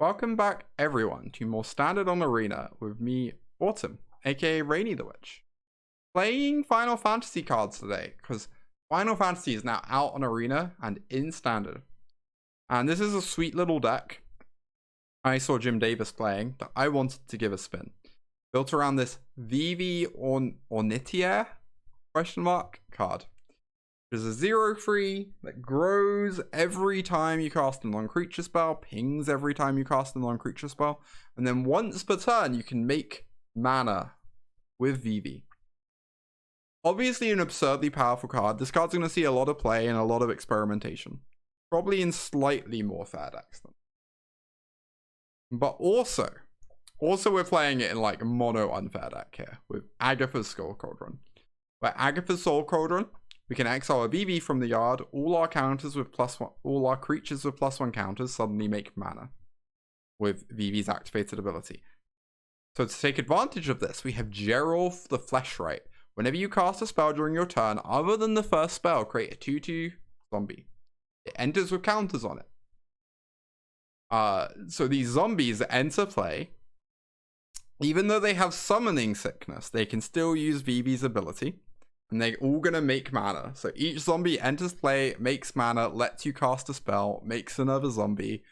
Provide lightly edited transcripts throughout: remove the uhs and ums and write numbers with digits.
Welcome back, everyone, to more Standard on Arena with me, Autumn, aka Rainy the Witch. Playing Final Fantasy cards today, because Final Fantasy is now out on Arena and in Standard. And this is a sweet little deck I saw Jim Davis playing that I wanted to give a spin. Built around this Vivi Ornitier card. There's a 0/3 that grows every time you cast a non-creature spell, pings every time you cast a non-creature spell, and then once per turn you can make mana with Vivi. Obviously an absurdly powerful card. This card's going to see a lot of play and a lot of experimentation. Probably in slightly more fair decks than. But also we're playing it in like mono unfair deck here with Agatha's Soul Cauldron. Where Agatha's Soul Cauldron, we can exile a Vivi from the yard. All our counters with +1, all our creatures with +1 counters suddenly make mana with Vivi's activated ability. So to take advantage of this, we have Geralf the Fleshwright. Whenever you cast a spell during your turn, other than the first spell, create a 2/2 zombie. It enters with counters on it. So these zombies enter play. Even though they have summoning sickness, they can still use Vivi's ability. And they're all going to make mana. So each zombie enters play, makes mana, lets you cast a spell, makes another zombie.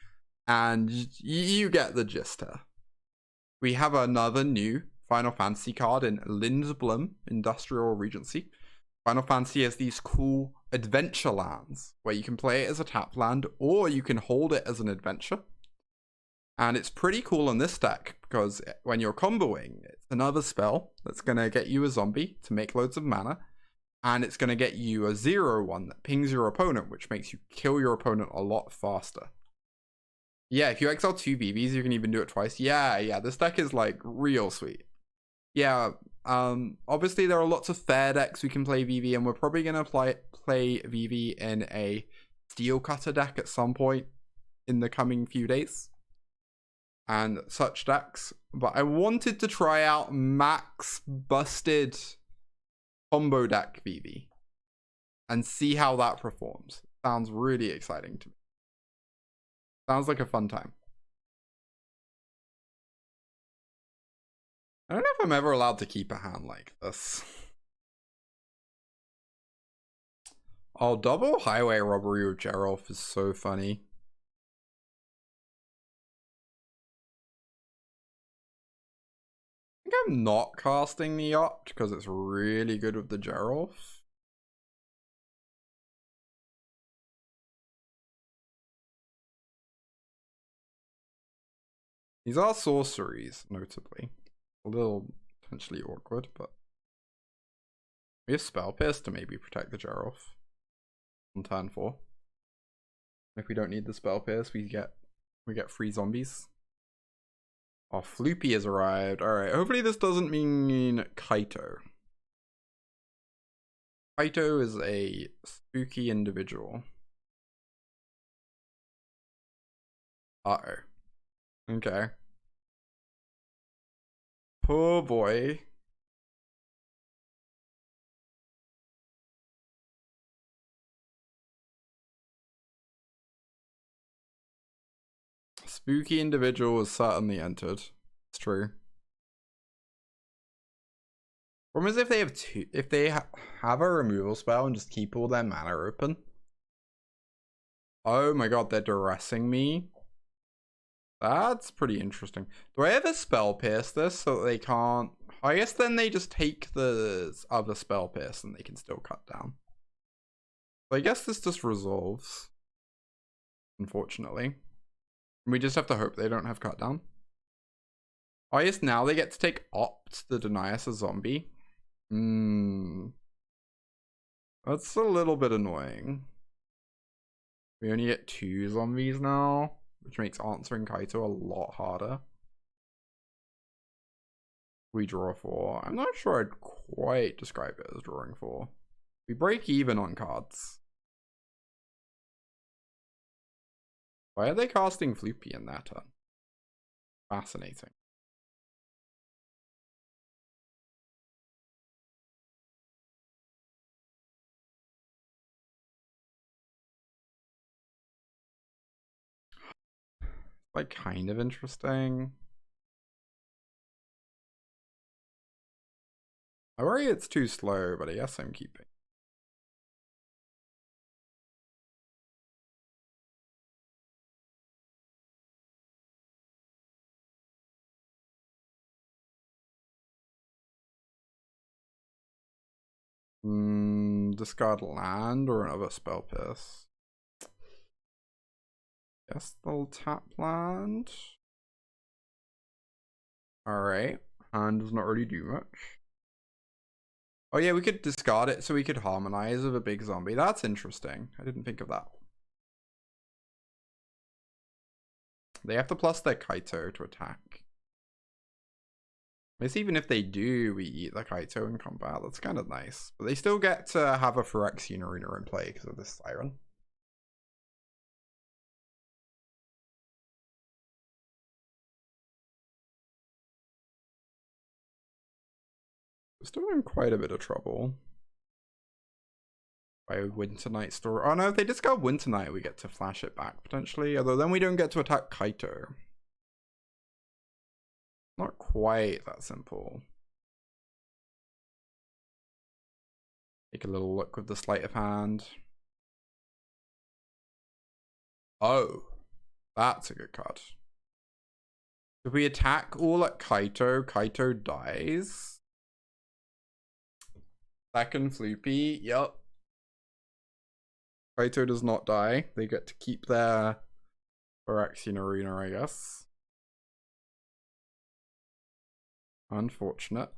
And you get the gist here. We have another new Final Fantasy card in Lindblum, Industrial Regency. Final Fantasy has these cool adventure lands where you can play it as a tap land or you can hold it as an adventure. And it's pretty cool in this deck because when you're comboing, it's another spell that's going to get you a zombie to make loads of mana. And it's going to get you a 0/1 that pings your opponent, which makes you kill your opponent a lot faster. Yeah, if you exile 2 Vivis, you can even do it twice. Yeah, this deck is like real sweet. Yeah, obviously there are lots of fair decks we can play Vivi, and we're probably going to play Vivi in a Steel Cutter deck at some point in the coming few days. And such decks. But I wanted to try out Max Busted combo deck Vivi and see how that performs. Sounds really exciting to me. Sounds like a fun time. I don't know if I'm ever allowed to keep a hand like this. Oh, double Highway Robbery with Geralf is so funny. I think I'm not casting the Opt because it's really good with the Geralf. These are sorceries, notably. A little potentially awkward, but we have Spell Pierce to maybe protect the Geralf on turn 4. If we don't need the Spell Pierce, we get 3 zombies. Oh, Floopy has arrived. Alright, hopefully this doesn't mean Kaito. Kaito is a spooky individual. Uh-oh. Okay. Oh boy. Spooky individual has certainly entered. It's true. Problem is if they have if they have a removal spell and just keep all their mana open. Oh my god, they're duressing me. That's pretty interesting. Do I ever Spell Pierce this so that they can't? I guess then they just take the other Spell Pierce and they can still cut down. So I guess this just resolves. Unfortunately. We just have to hope they don't have cut down. I guess now they get to take Opt to deny us a zombie. That's a little bit annoying. We only get 2 zombies now, which makes answering Kaito a lot harder. We draw 4. I'm not sure I'd quite describe it as drawing 4. We break even on cards. Why are they casting Floopy in their turn? Fascinating. like kind of interesting. I worry it's too slow, but I guess I'm keeping. Discard land or another spell piss. Guess they'll tap land. Alright. Hand does not really do much. Oh yeah, we could discard it so we could harmonize with a big zombie. That's interesting. I didn't think of that. They have to plus their Kaito to attack. I guess even if they do, we eat the Kaito in combat. That's kind of nice. But they still get to have a Phyrexian Arena in play because of this Siren. We're still in quite a bit of trouble. By Winternight Stories. Oh no, if they discard Winternight, we get to flash it back potentially. Although then we don't get to attack Kaito. Not quite that simple. Take a little look with the Sleight of Hand. Oh, that's a good card. If we attack all at Kaito, Kaito dies. Second Floopy, yep. Kaito does not die. They get to keep their Phyrexian Arena, I guess. Unfortunate.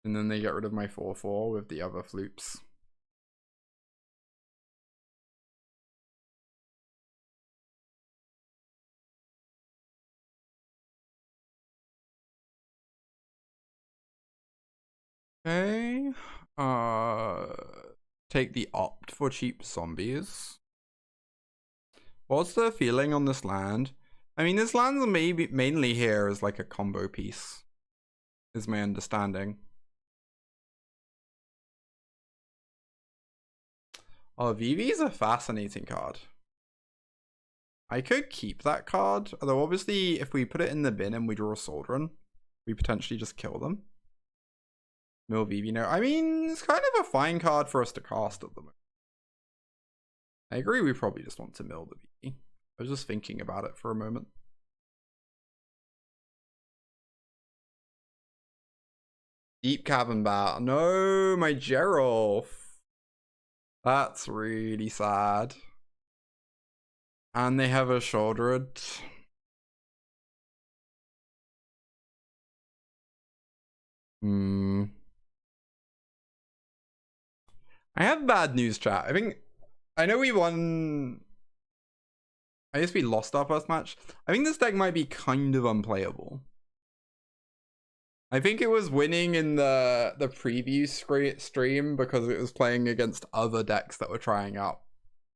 And then they get rid of my 4/4 with the other floops. Okay. Take the opt for cheap zombies. What's the feeling on this land? I mean, this land's maybe mainly here as like a combo piece, is my understanding. Oh, Vivi's a fascinating card. I could keep that card, although obviously if we put it in the bin and we draw a Cauldron, we potentially just kill them. Mill Vivi, no. I mean, it's kind of a fine card for us to cast at the moment. I agree, we probably just want to mill the Vivi. I was just thinking about it for a moment. Deep Cavern Bat. No, my Geralf. That's really sad. And they have a Shouldered. I have bad news, chat. I know we won. I guess we lost our first match. I think this deck might be kind of unplayable. I think it was winning in the preview stream because it was playing against other decks that were trying out.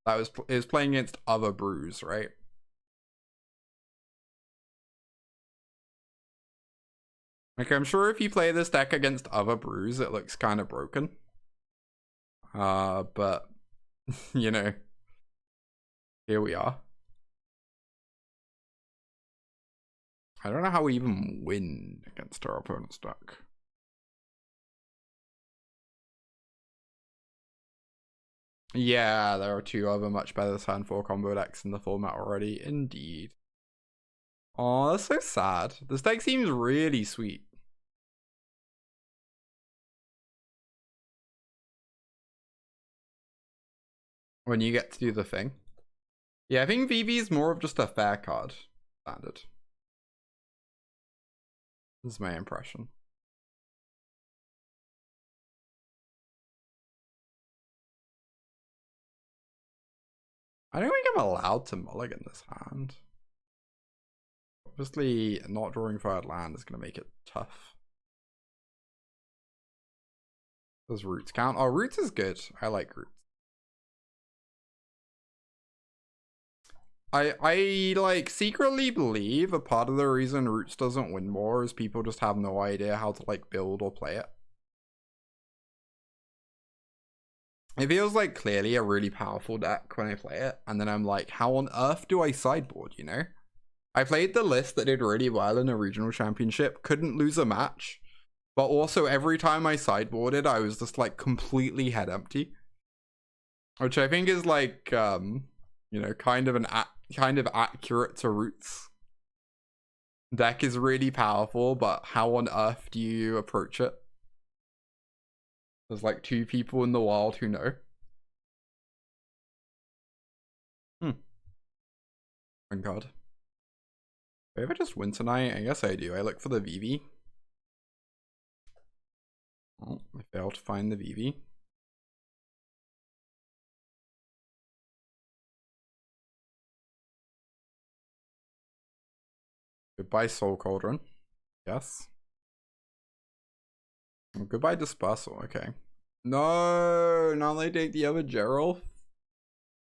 It was playing against other brews, right? Like, I'm sure if you play this deck against other brews, it looks kind of broken. But, you know, here we are. I don't know how we even win against our opponent's deck. Yeah, there are two other much better turn 4 combo decks in the format already. Indeed. Oh, that's so sad. This deck seems really sweet. When you get to do the thing. Yeah, I think Vivi is more of just a fair card. Standard. This is my impression. I don't think I'm allowed to mulligan this hand. Obviously, not drawing third land is going to make it tough. Does Roots count? Oh, Roots is good. I like Roots. I like secretly believe a part of the reason Roots doesn't win more is people just have no idea how to like build or play it. It feels like clearly a really powerful deck when I play it, and then I'm like, how on earth do I sideboard, you know? I played the list that did really well in a regional championship, couldn't lose a match, but also every time I sideboarded, I was just like completely head empty. Which I think is like, you know, kind of accurate to Roots. Deck is really powerful, but how on earth do you approach it? There's like 2 people in the world who know. Thank God. Maybe I just Winternight? I guess I do. I look for the Vivi. Oh, I failed to find the Vivi. Goodbye, Soul Cauldron. Yes. Oh, goodbye, Dispersal. Okay. No, now they take the other Geralf.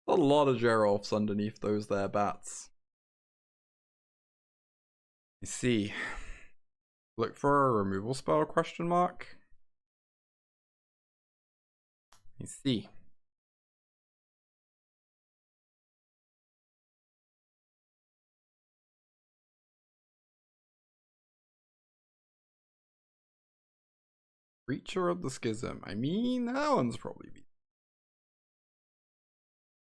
A lot of Geralfs underneath those there bats. You see. Look for a removal spell, question mark. You see. Creature of the Schism. I mean, that one's probably be.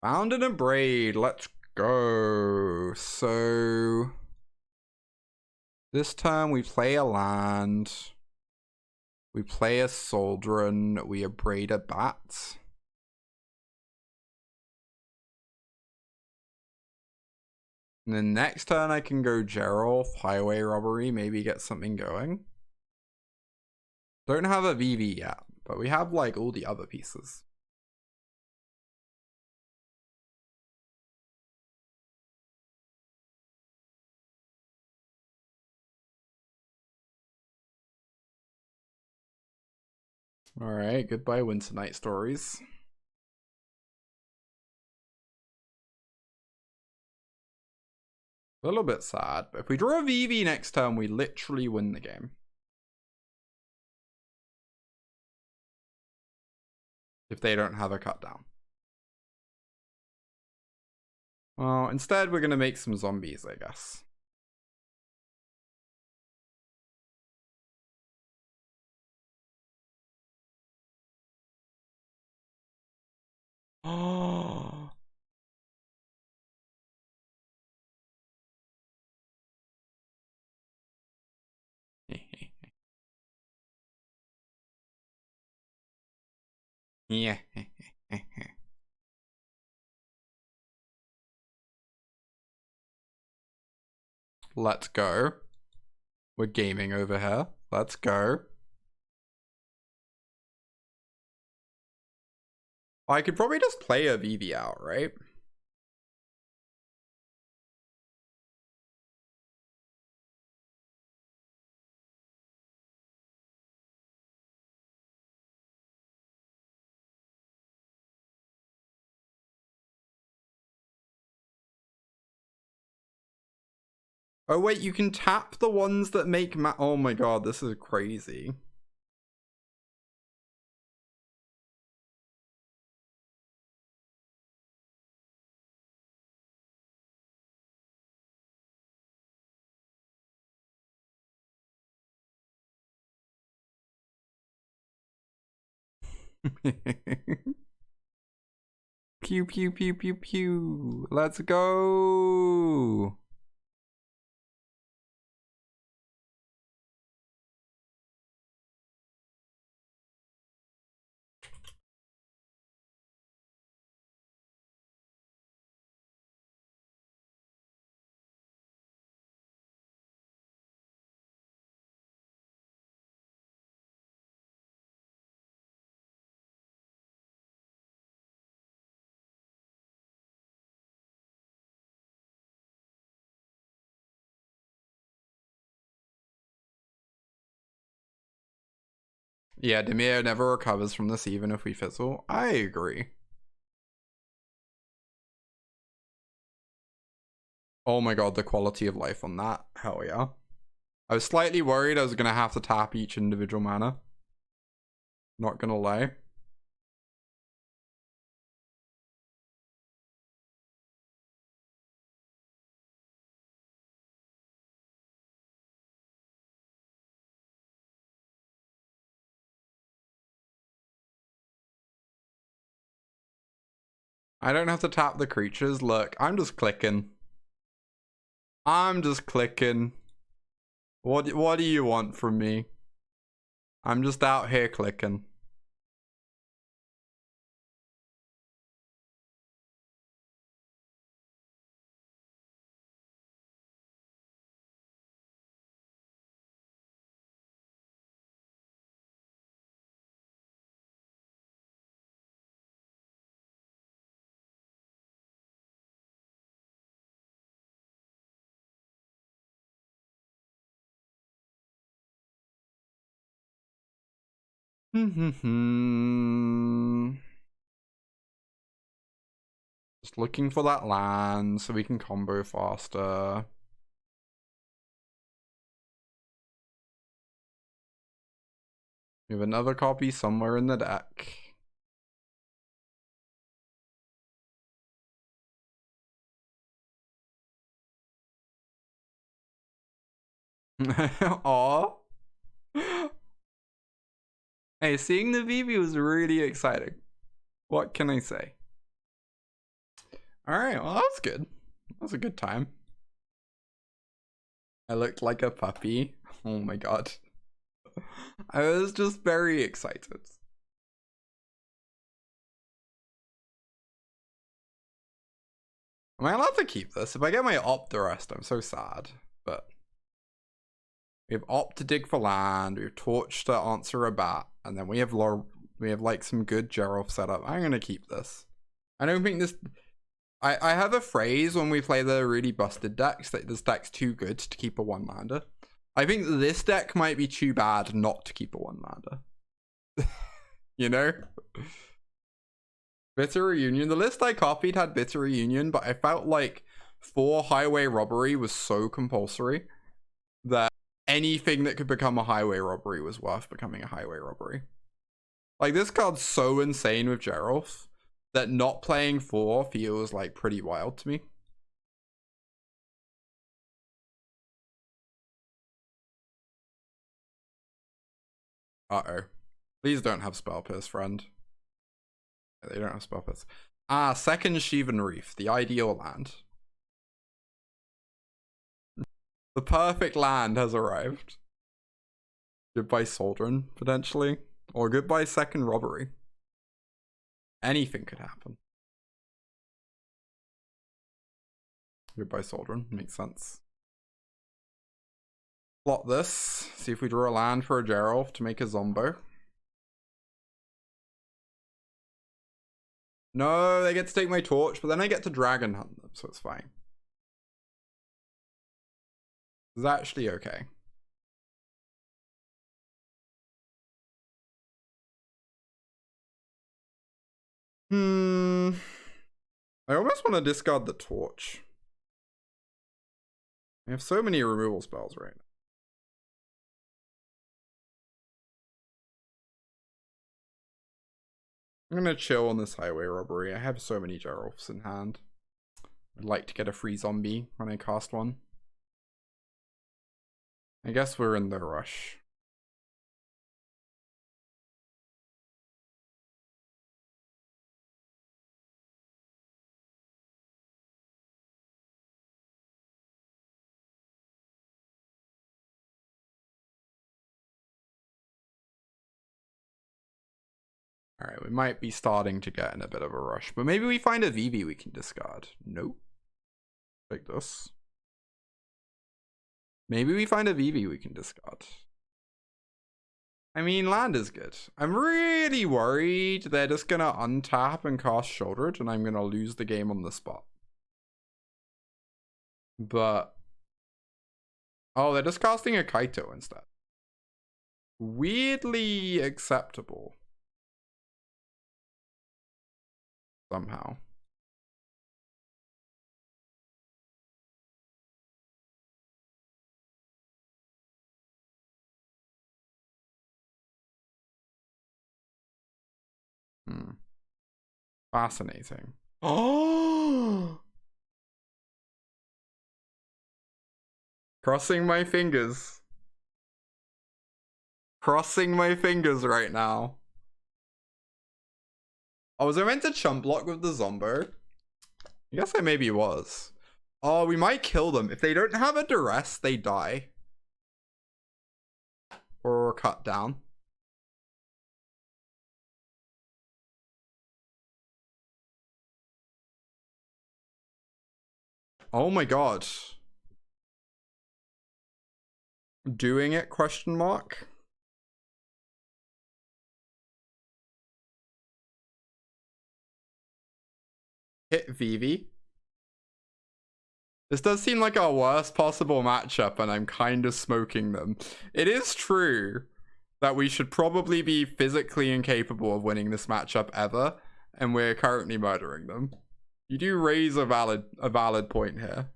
Found an Abrade. Let's go. So this turn we play a land. We play a Cauldron. We Abrade a bat. And then next turn I can go Geralf, Highway Robbery, maybe get something going. Don't have a Vivi yet, but we have like all the other pieces. Alright, goodbye Winternight Stories. A little bit sad, but if we draw a Vivi next turn, we literally win the game. If they don't have a cut down. Well, instead we're gonna make some zombies, I guess. Oh. Yeah. Let's go. We're gaming over here. Let's go. I could probably just play a Vivi out, right? Oh wait, you can tap the ones that make oh my god, this is crazy. Pew pew pew pew pew. Let's go. Yeah, Dimir never recovers from this even if we fizzle. I agree. Oh my god, the quality of life on that. Hell yeah. I was slightly worried I was gonna have to tap each individual mana. Not gonna lie. I don't have to tap the creatures. Look, I'm just clicking. I'm just clicking. What do you want from me? I'm just out here clicking. Just looking for that land so we can combo faster. We have another copy somewhere in the deck. Aww. Hey, seeing the Vivi was really exciting. What can I say? Alright, well, that was good. That was a good time. I looked like a puppy. Oh my god. I was just very excited. Am I allowed to keep this? If I get my opt the rest, I'm so sad. But we have opt to dig for land, we have torch to answer a bat, and then we have like some good Geralf setup. I'm gonna keep this. I don't think this. I have a phrase when we play the really busted decks that this deck's too good to keep a one lander. I think this deck might be too bad not to keep a one lander. You know? Bitter Reunion. The list I copied had Bitter Reunion, but I felt like 4 Highway Robbery was so compulsory that anything that could become a Highway Robbery was worth becoming a Highway Robbery. Like, this card's so insane with Geralf that not playing 4 feels like pretty wild to me. Uh-oh. Please don't have Spell Pierce, friend. They don't have Spell Pierce. Ah, second Shivan Reef, the ideal land. The perfect land has arrived. Goodbye Cauldron, potentially. Or goodbye second Robbery. Anything could happen. Goodbye Cauldron, makes sense. Plot this. See if we draw a land for a Geralf to make a Zombo. No, they get to take my torch, but then I get to Dragon Hunt them, so it's fine. It's actually okay. I almost want to discard the torch. I have so many removal spells right now. I'm gonna chill on this Highway Robbery. I have so many Geralfs in hand. I'd like to get a free zombie when I cast one. I guess we're in the rush. Alright, we might be starting to get in a bit of a rush, but maybe we find a Vivi we can discard. Nope. Like this. Maybe we find a Vivi we can discard. I mean, land is good. I'm really worried they're just gonna untap and cast Shouldered and I'm gonna lose the game on the spot. But... oh, they're just casting a Kaito instead. Weirdly acceptable. Somehow. Fascinating. Oh! Crossing my fingers. Crossing my fingers right now. Oh, was I meant to chump block with the Zombo? I guess I maybe was. Oh, we might kill them. If they don't have a duress, they die. Or cut down. Oh my god. Doing it, question mark? Hit Vivi. This does seem like our worst possible matchup, and I'm kind of smoking them. It is true that we should probably be physically incapable of winning this matchup ever, and we're currently murdering them. You do raise a valid point here.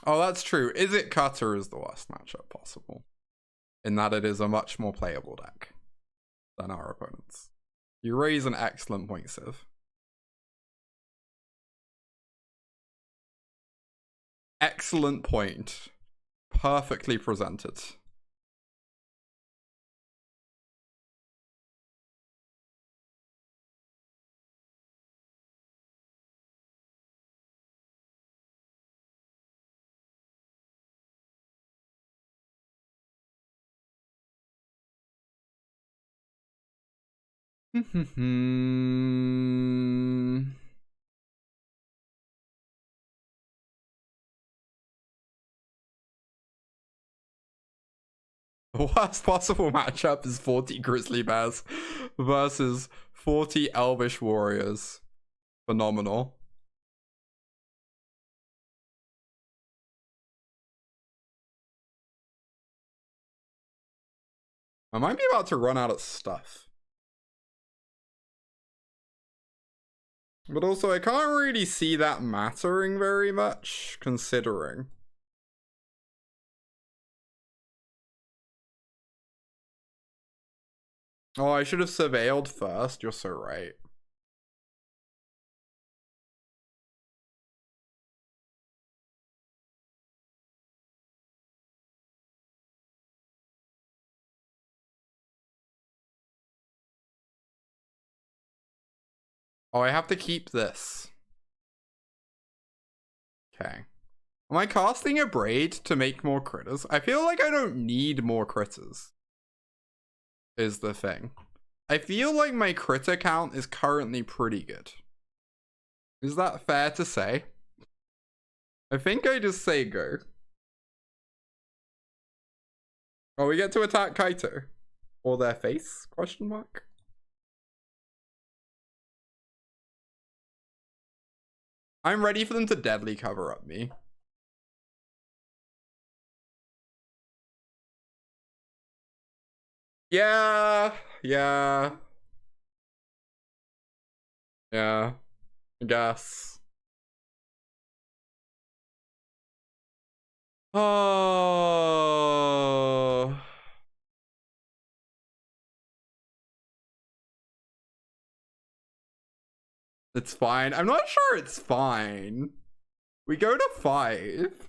Oh, that's true. Izzet Cutter is the worst matchup possible, in that it is a much more playable deck than our opponents. You raise an excellent point, Civ. Excellent point. Perfectly presented. The worst possible matchup is 40 Grizzly Bears versus 40 Elvish Warriors. Phenomenal. I might be about to run out of stuff. But also, I can't really see that mattering very much, considering. Oh, I should have surveilled first. You're so right. Oh, I have to keep this. Okay. Am I casting Abrade to make more critters? I feel like I don't need more critters. Is the thing. I feel like my critter count is currently pretty good. Is that fair to say? I think I just say go. Oh, we get to attack Kaito. Or their face? Question mark. I'm ready for them to deadly cover up me. Yeah. I guess. Oh. It's fine. I'm not sure it's fine. We go to 5.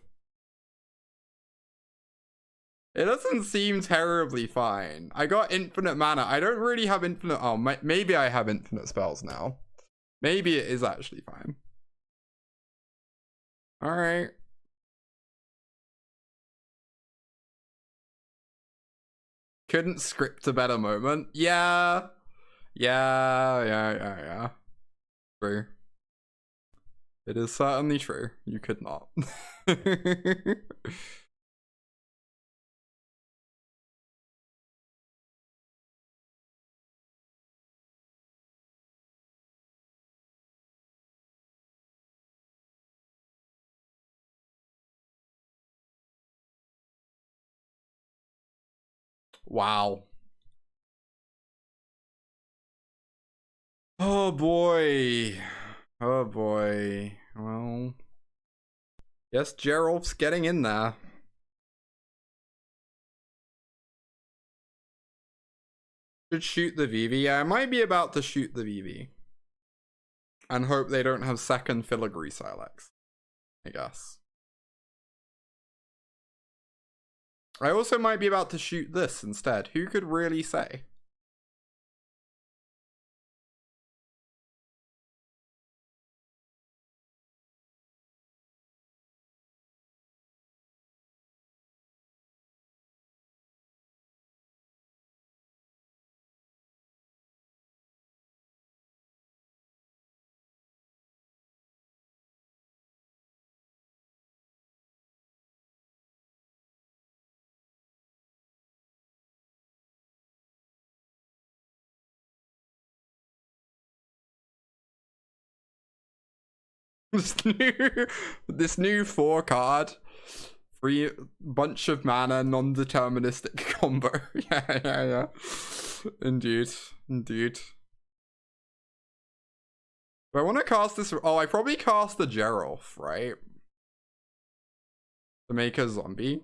It doesn't seem terribly fine. I got infinite mana. I don't really have infinite... Oh, maybe I have infinite spells now. Maybe it is actually fine. Alright. Couldn't script a better moment. Yeah. True. It is certainly true. You could not. Wow. Oh boy. Oh boy. Well, yes, Geralf's getting in there. Should shoot the Vivi. Yeah, I might be about to shoot the Vivi. And hope they don't have second Filigree Silex, I guess. I also might be about to shoot this instead. Who could really say? this new 4 card, free bunch of mana, non-deterministic combo. Yeah. Indeed. Do I want to cast this? Oh, I probably cast the Geralf, right? To make a zombie.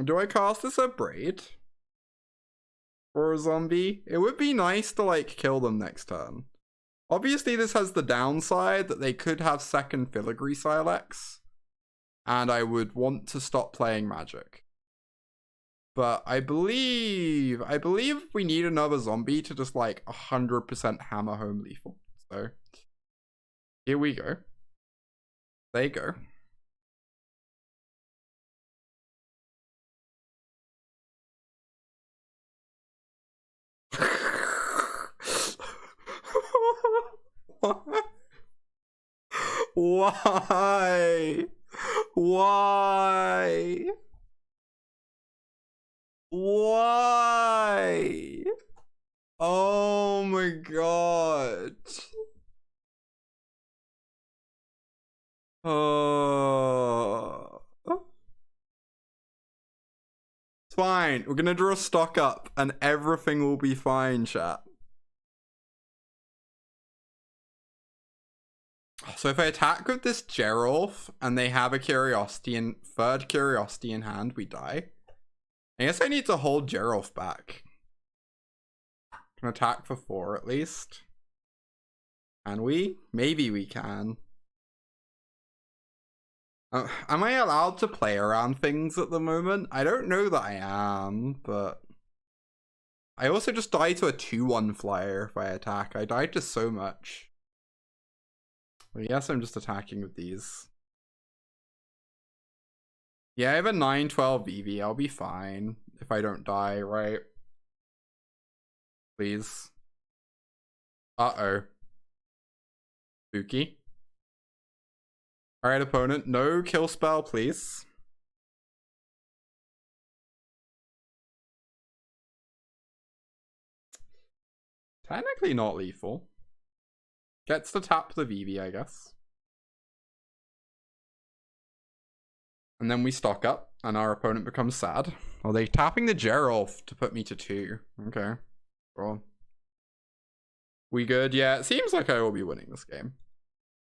Do I cast this Abrade? For a zombie? It would be nice to, like, kill them next turn. Obviously, this has the downside that they could have second Filigree Silex. And I would want to stop playing Magic. But I believe we need another zombie to just, like, 100% hammer home lethal. So, here we go. There you go. Why? Why? Why? Oh my god. Oh. It's fine. We're gonna draw stock up and everything will be fine, chat. So if I attack with this Geralf and they have a third Curiosity in hand, we die. I guess I need to hold Geralf back. Can attack for 4 at least. Can we? Maybe we can. Am I allowed to play around things at the moment? I don't know that I am, but I also just die to a 2/1 flyer if I attack. I died to so much. Well, yes, I'm just attacking with these. Yeah, I have a 9/12 Vivi. I'll be fine if I don't die, right? Please. Uh-oh. Spooky. Alright, opponent. No kill spell, please. Technically not lethal. Gets to tap the Vivi, I guess. And then we stock up, and our opponent becomes sad. Oh, they're tapping the Geralf to put me to 2. Okay. Well. We good? Yeah, it seems like I will be winning this game.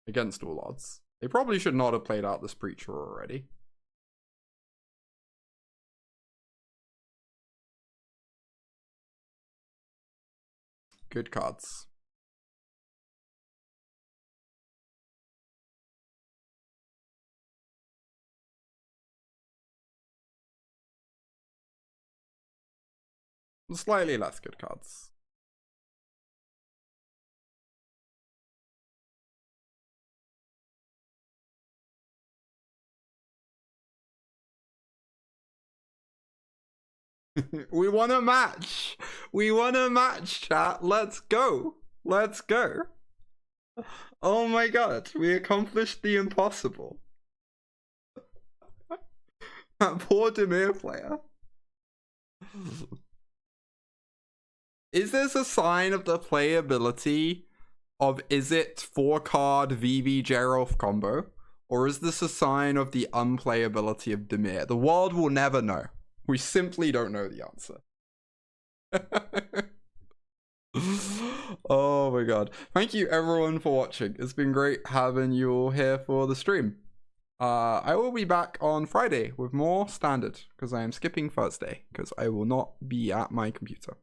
Against all odds. They probably should not have played out this Preacher already. Good cards. Slightly less good cards. We won a match. We won a match, chat. Let's go. Let's go. Oh my god, we accomplished the impossible. That poor Demir player. Is this a sign of the playability of Izzet 4-card Vivi Geralf combo? Or is this a sign of the unplayability of Dimir? The world will never know. We simply don't know the answer. Oh my god. Thank you everyone for watching. It's been great having you all here for the stream. I will be back on Friday with more standard because I am skipping Thursday because I will not be at my computer.